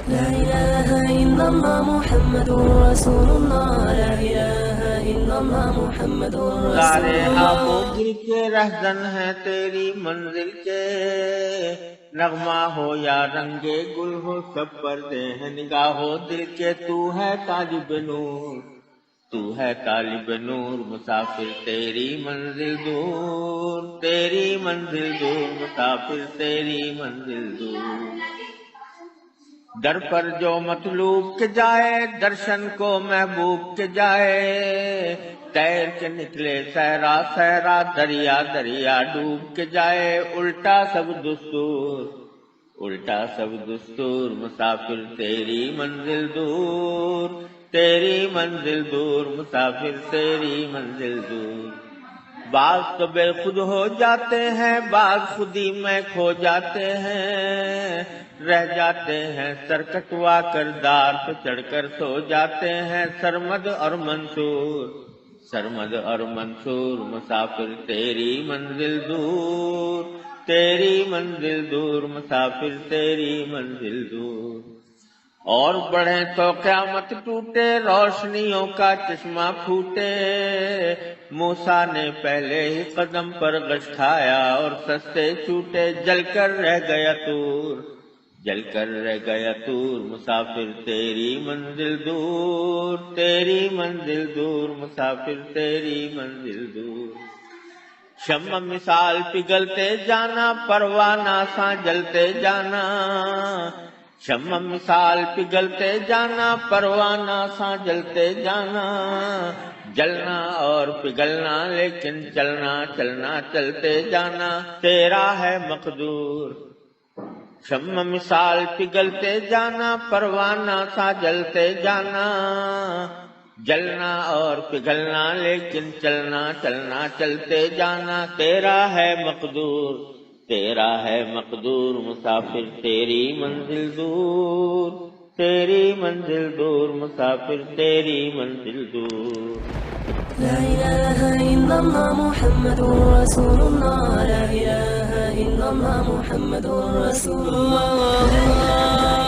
لا إله إلا الله محمد رسول الله لا إله إلا الله محمد رسول سارے الله آب و گل کے رہزن ہیں تیری منزل کے، نغمہ ہو یا رنگ گل ہو سب پردے ہیں نگاہ ہو دل کے، تو ہے طالب نور، تو ہے طالب نور، مسافر تیری منزل دور، تیری منزل دور، مسافر تیری منزل دور۔ در پر جو مطلوب کے جائے، درشن کو محبوب کے جائے، تیر کے نکلے صحرا صحرا، دریا دریا ڈوب کے جائے، الٹا سب دستور، الٹا سب دستور، مسافر تیری منزل دور، تیری منزل دور، مسافر تیری منزل دور۔ بعض تو بے خود ہو جاتے ہیں، بعض خودی میں کھو جاتے ہیں، رہ جاتے ہیں سر کٹوا کر، دار پہ چڑھ کر سو جاتے ہیں، سرمد اور منصور، سرمد اور منصور، مسافر تیری منزل دور، تیری منزل دور، مسافر تیری منزل دور۔ اور بڑھیں تو قیامت ٹوٹے، روشنیوں کا چشمہ پھوٹے، موسیٰ نے پہلے ہی قدم پر غش کھایا اور سستے چھوٹے، جل کر رہ گیا طور، جل کر رہ گیا طور، مسافر تیری منزل دور، تیری منزل دور، مسافر تیری منزل دور۔ شمع مثال پگھلتے جانا، پروانہ سا جلتے جانا، شمع مثال پگھلتے جانا، پروانہ سا جلتے جانا، جلنا اور پگھلنا لیکن چلنا چلنا چلتے جانا، تیرا ہے مقدور۔ شمع مثال پگھلتے جانا، پروانہ سا جلتے جانا، جلنا اور پگھلنا لیکن چلنا چلنا چلتے جانا، تیرا ہے مقدور، تیرا ہے مقدور، مسافر تیری منزل دور، تیری منزل دور، مسافر تیری منزل دور۔ لا إله إلا الله محمد رسول الله لا إله إلا الله محمد رسول الله